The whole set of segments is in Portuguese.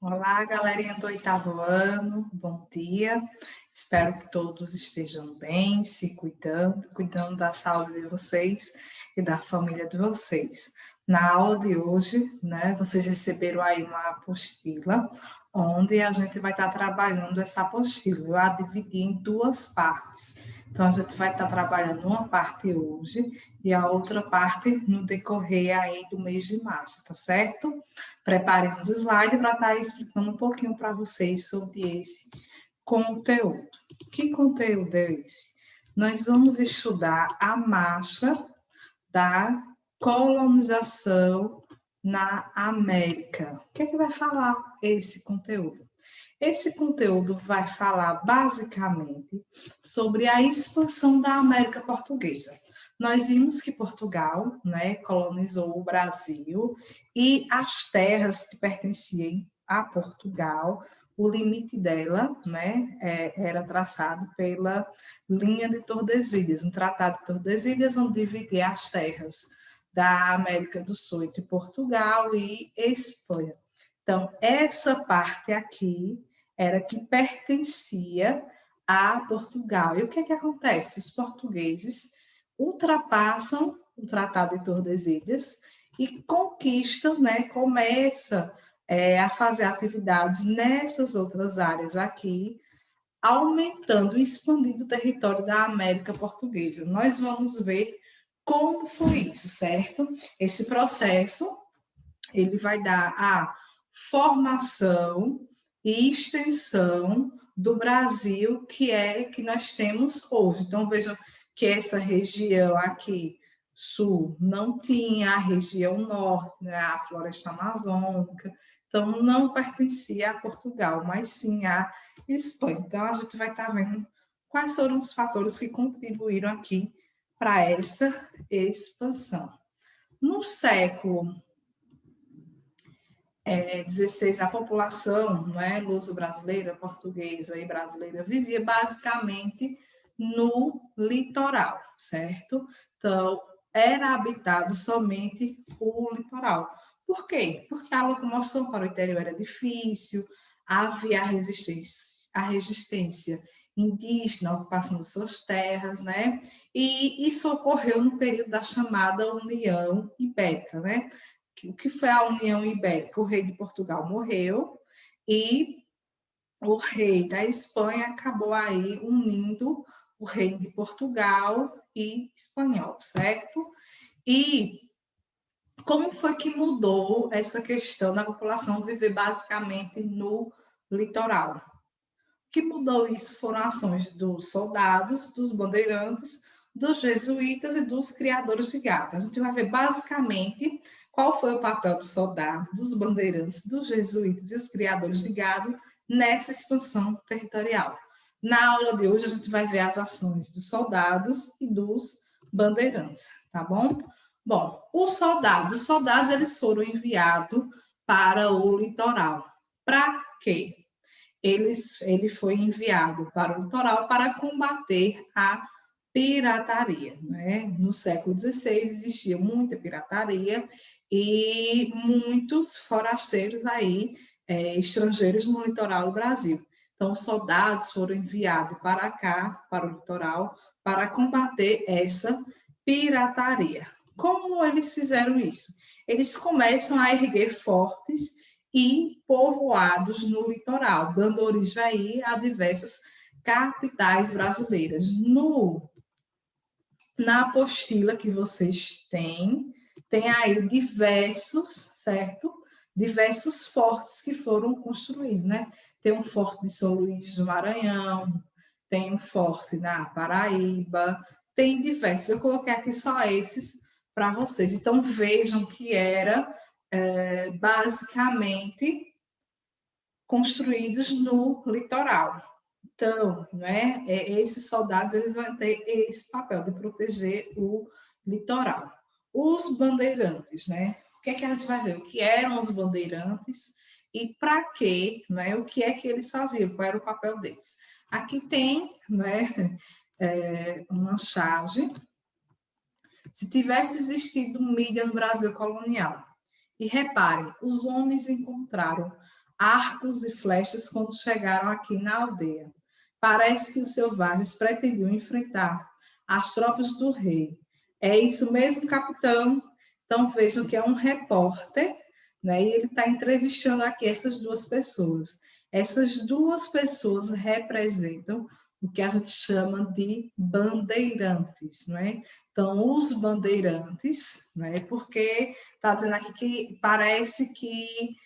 Olá, galerinha do oitavo ano, bom dia. Espero que todos estejam bem, se cuidando da saúde de vocês e da família de vocês. Na aula de hoje, vocês receberam aí uma apostila, onde a gente vai estar trabalhando essa apostila. Eu a dividi em duas partes. Então, a gente vai estar trabalhando uma parte hoje e a outra parte no decorrer aí do mês de março, tá certo? Preparem os slides para estar explicando um pouquinho para vocês sobre esse conteúdo. Que conteúdo é esse? Nós vamos estudar a marcha da colonização na América. O que é que vai falar esse conteúdo? Esse conteúdo vai falar basicamente sobre a expansão da América Portuguesa. Nós vimos que Portugal, colonizou o Brasil e as terras que pertenciam a Portugal, o limite dela, era traçado pela linha de Tordesilhas, um tratado de Tordesilhas, onde dividia as terras da América do Sul entre Portugal e Espanha. Então, essa parte aqui era que pertencia a Portugal. E o que é que acontece? Os portugueses ultrapassam o Tratado de Tordesilhas e conquistam, começa a fazer atividades nessas outras áreas aqui, aumentando e expandindo o território da América Portuguesa. Nós vamos ver como foi isso, certo? Esse processo, ele vai dar a formação e extensão do Brasil que nós temos hoje. Então, vejam que essa região aqui, sul, não tinha a região norte, a floresta amazônica, então não pertencia a Portugal, mas sim a Espanha. Então, a gente vai estar vendo quais foram os fatores que contribuíram aqui para essa expansão. No século 16, a população, luso-brasileira, portuguesa e brasileira, vivia basicamente no litoral, certo? Então, era habitado somente o litoral. Por quê? Porque a locomoção para o interior era difícil, havia a resistência indígena, a ocupação de suas terras, E isso ocorreu no período da chamada União Ibérica, O que foi a União Ibérica? O rei de Portugal morreu e o rei da Espanha acabou aí unindo o reino de Portugal e espanhol, certo? E como foi que mudou essa questão da população viver basicamente no litoral? O que mudou isso foram ações dos soldados, dos bandeirantes, dos jesuítas e dos criadores de gado. A gente vai ver basicamente qual foi o papel dos soldados, dos bandeirantes, dos jesuítas e os criadores de gado nessa expansão territorial. Na aula de hoje, a gente vai ver as ações dos soldados e dos bandeirantes, tá bom? Bom, os soldados eles foram enviados para o litoral. Para quê? Ele foi enviado para o litoral para combater a pirataria. No século XVI existia muita pirataria e muitos forasteiros aí, estrangeiros no litoral do Brasil. Então, os soldados foram enviados para cá, para o litoral, para combater essa pirataria. Como eles fizeram isso? Eles começam a erguer fortes e povoados no litoral, dando origem aí a diversas capitais brasileiras. Na apostila que vocês têm, tem aí diversos, certo? Diversos fortes que foram construídos, Tem um forte de São Luís do Maranhão, tem um forte na Paraíba, tem diversos. Eu coloquei aqui só esses para vocês. Então, vejam que era basicamente construídos no litoral. Então, esses soldados eles vão ter esse papel de proteger o litoral. Os bandeirantes, O que é que a gente vai ver? O que eram os bandeirantes e para quê, O que é que eles faziam? Qual era o papel deles? Aqui tem, uma charge. Se tivesse existido mídia no Brasil colonial, e reparem, os homens encontraram arcos e flechas quando chegaram aqui na aldeia. Parece que os selvagens pretendiam enfrentar as tropas do rei. É isso mesmo, capitão? Então vejam que é um repórter, né? E ele está entrevistando aqui essas duas pessoas. Essas duas pessoas representam o que a gente chama de bandeirantes, não é? Então, os bandeirantes, né? Porque está dizendo aqui que parece que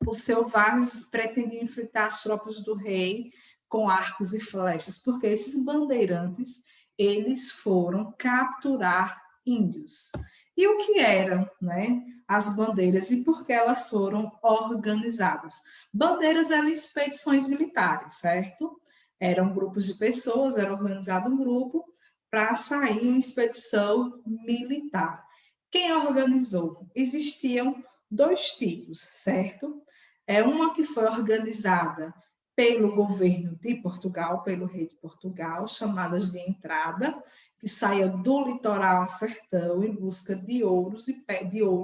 os selvagens pretendiam enfrentar as tropas do rei com arcos e flechas, porque esses bandeirantes, eles foram capturar índios. E o que eram, né, as bandeiras e por que elas foram organizadas? Bandeiras eram expedições militares, certo? Eram grupos de pessoas, era organizado um grupo para sair em uma expedição militar. Quem organizou? Existiam dois tipos, certo? Uma que foi organizada pelo governo de Portugal, pelo rei de Portugal, chamadas de entrada, que saía do litoral a sertão em busca de ouro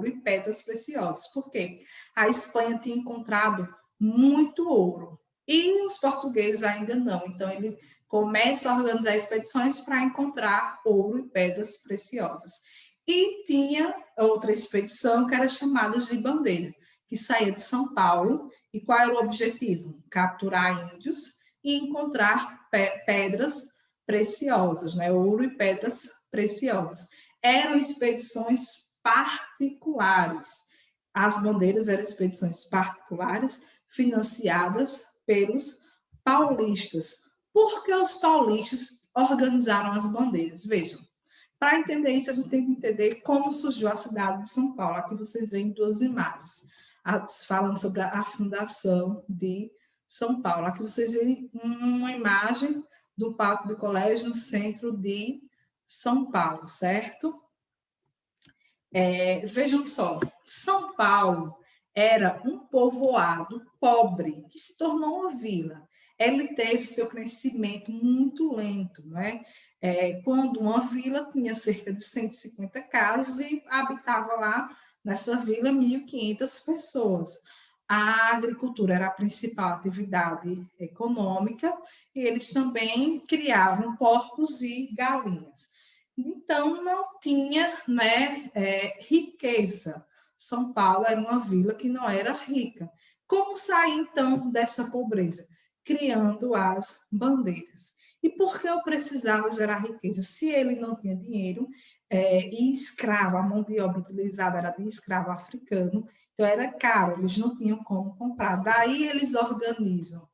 e pedras preciosas. Por quê? A Espanha tinha encontrado muito ouro e os portugueses ainda não. Então, ele começa a organizar expedições para encontrar ouro e pedras preciosas. E tinha outra expedição que era chamada de bandeira, que saía de São Paulo. E qual era o objetivo? Capturar índios e encontrar pedras preciosas, né? Ouro e pedras preciosas. Eram expedições particulares. As bandeiras eram expedições particulares financiadas pelos paulistas. Por que os paulistas organizaram as bandeiras? Vejam, para entender isso, a gente tem que entender como surgiu a cidade de São Paulo. Aqui vocês veem duas imagens, falando sobre a fundação de São Paulo. Aqui vocês veem uma imagem do palco do colégio no centro de São Paulo, certo? Vejam só, São Paulo era um povoado pobre que se tornou uma vila. Ele teve seu crescimento muito lento, não é? Quando uma vila tinha cerca de 150 casas e habitava lá nessa vila 1.500 pessoas. A agricultura era a principal atividade econômica e eles também criavam porcos e galinhas. Então, não tinha, né, riqueza. São Paulo era uma vila que não era rica. Como sair, então, dessa pobreza? Criando as bandeiras. E por que eu precisava gerar riqueza? Se ele não tinha dinheiro, e escravo, a mão de obra utilizada era de escravo africano, então era caro, eles não tinham como comprar. Daí eles organizam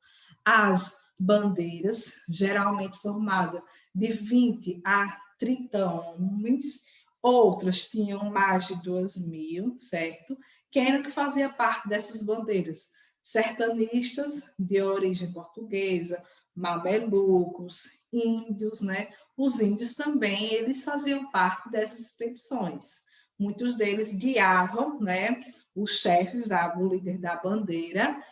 as bandeiras, geralmente formadas de 20 a 30 homens, outras tinham mais de 2.000, certo? Quem era que fazia parte dessas bandeiras? Sertanistas de origem portuguesa, mamelucos, índios, né? Os índios também, eles faziam parte dessas expedições. Muitos deles guiavam, né, os chefes, o líder da bandeira,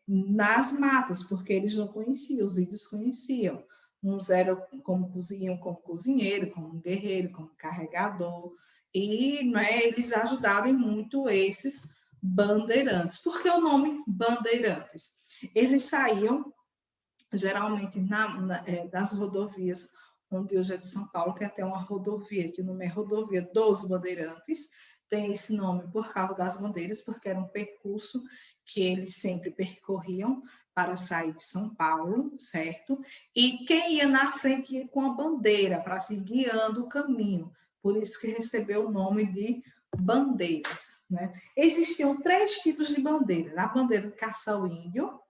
nas matas, porque eles não conheciam, os índios conheciam. Uns eram como cozinheiro, como guerreiro, como carregador, e, né, eles ajudavam muito esses bandeirantes. Por que o nome bandeirantes? Eles saíam geralmente das rodovias, onde hoje é de São Paulo, que é até uma rodovia, que o nome é Rodovia dos Bandeirantes, tem esse nome por causa das bandeiras, porque era um percurso que eles sempre percorriam para sair de São Paulo, certo? E quem ia na frente ia com a bandeira, para se guiando o caminho, por isso que recebeu o nome de bandeiras, né? Existiam 3 tipos de bandeiras: a bandeira de caça ao índio,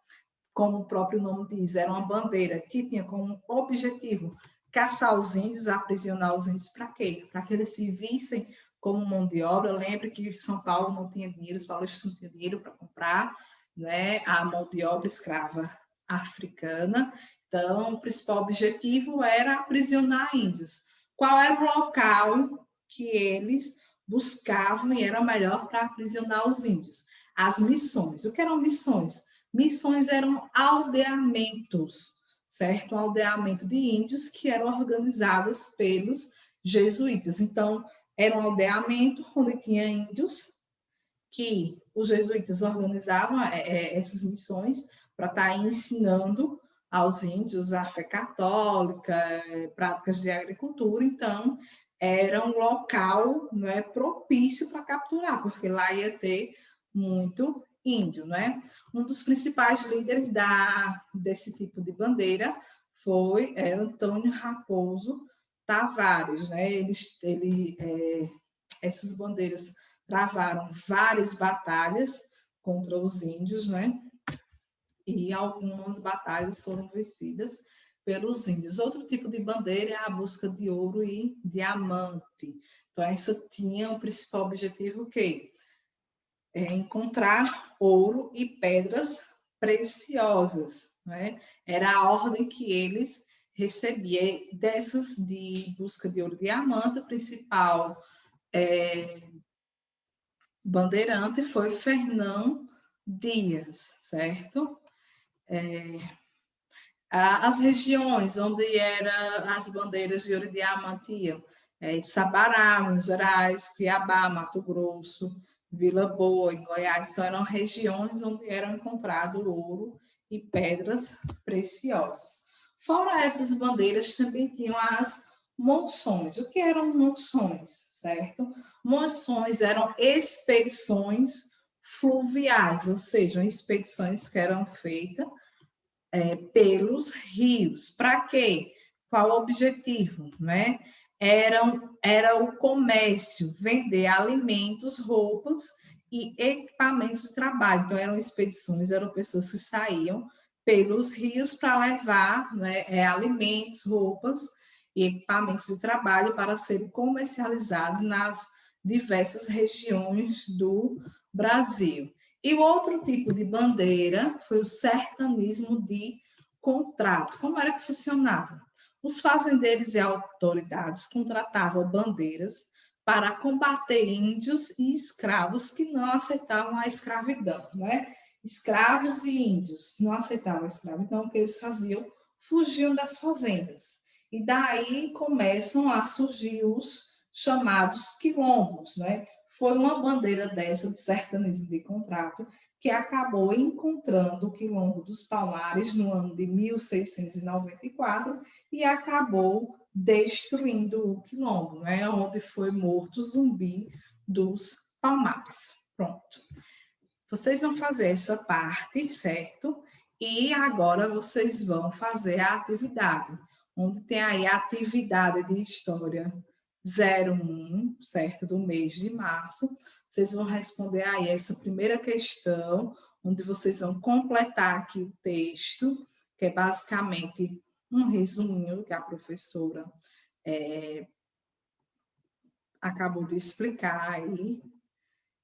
como o próprio nome diz, era uma bandeira que tinha como objetivo caçar os índios, aprisionar os índios. Para quê? Para que eles se vissem como mão de obra. Lembre que São Paulo não tinha dinheiro, os paulistas não tinham dinheiro para comprar, né, a mão de obra escrava africana. Então, o principal objetivo era aprisionar índios. Qual era o local que eles buscavam e era melhor para aprisionar os índios? As missões. O que eram missões? Missões eram aldeamentos, certo? Um aldeamento de índios que eram organizados pelos jesuítas. Então, era um aldeamento onde tinha índios que os jesuítas organizavam essas missões para estar ensinando aos índios a fé católica, práticas de agricultura. Então, era um local, né, propício para capturar, porque lá ia ter muito índio, né? Um dos principais líderes desse tipo de bandeira foi Antônio Raposo Tavares, né? Essas bandeiras travaram várias batalhas contra os índios, né? E algumas batalhas foram vencidas pelos índios. Outro tipo de bandeira é a busca de ouro e diamante. Então, essa tinha o principal objetivo, o quê? Encontrar ouro e pedras preciosas, né? Era a ordem que eles recebiam. Dessas de busca de ouro e diamante, o principal bandeirante foi Fernão Dias, certo? As regiões onde eram as bandeiras de ouro e diamante iam, Sabará, Minas Gerais, Cuiabá, Mato Grosso, Vila Boa, em Goiás. Então, eram regiões onde eram encontrado ouro e pedras preciosas. Fora essas bandeiras, também tinham as monções. O que eram monções, certo? Monções eram expedições fluviais, ou seja, expedições que eram feitas pelos rios. Para quê? Qual o objetivo? Né? Era o comércio, vender alimentos, roupas e equipamentos de trabalho. Então, eram expedições, eram pessoas que saíam pelos rios para levar, né, alimentos, roupas e equipamentos de trabalho para serem comercializados nas diversas regiões do Brasil. E o outro tipo de bandeira foi o sertanismo de contrato. Como era que funcionava? Os fazendeiros e autoridades contratavam bandeiras para combater índios e escravos que não aceitavam a escravidão, né? Escravos e índios não aceitavam a escravidão, o que eles faziam? Fugiam das fazendas. E daí começam a surgir os chamados quilombos, né? Foi uma bandeira dessa de sertanismo de contrato que acabou encontrando o Quilombo dos Palmares no ano de 1694 e acabou destruindo o Quilombo, né? Onde foi morto o Zumbi dos Palmares. Pronto. Vocês vão fazer essa parte, certo? E agora vocês vão fazer a atividade, onde tem aí a atividade de história 01, certo? Do mês de março. Vocês vão responder aí essa primeira questão, onde vocês vão completar aqui o texto, que é basicamente um resuminho que a professora acabou de explicar aí,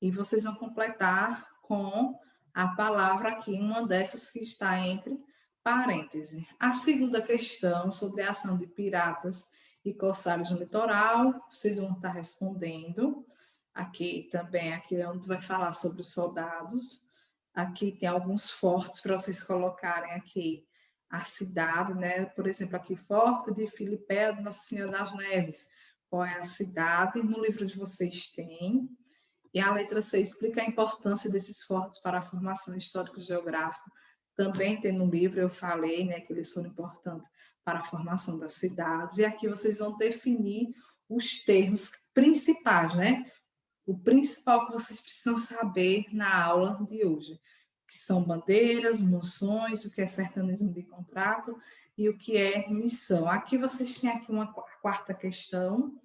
e vocês vão completar com a palavra aqui, uma dessas que está entre parênteses. A segunda questão, sobre a ação de piratas e corsários no litoral, vocês vão estar respondendo. Aqui também, aqui é onde vai falar sobre os soldados. Aqui tem alguns fortes para vocês colocarem aqui a cidade, né? Por exemplo, aqui, Forte de Filipé de Nossa Senhora das Neves. Qual é a cidade? No livro de vocês tem. E a letra C explica a importância desses fortes para a formação histórico-geográfica. Também tem no livro, eu falei, né, que eles são importantes para a formação das cidades. E aqui vocês vão definir os termos principais, né? O principal que vocês precisam saber na aula de hoje, que são bandeiras, moções, o que é sertanismo de contrato e o que é missão. Aqui vocês têm aqui uma quarta questão.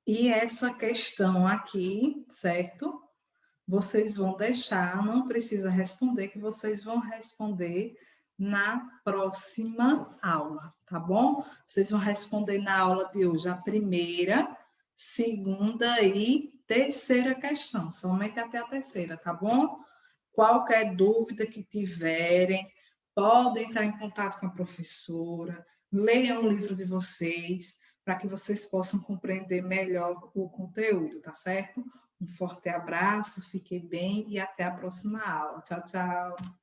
E essa questão aqui, certo? Vocês vão deixar, não precisa responder, que vocês vão responder na próxima aula, tá bom? Vocês vão responder na aula de hoje a primeira, segunda e terceira questão, somente até a terceira, tá bom? Qualquer dúvida que tiverem, podem entrar em contato com a professora, leiam o livro de vocês, para que vocês possam compreender melhor o conteúdo, tá certo? Um forte abraço, fiquem bem e até a próxima aula. Tchau, tchau.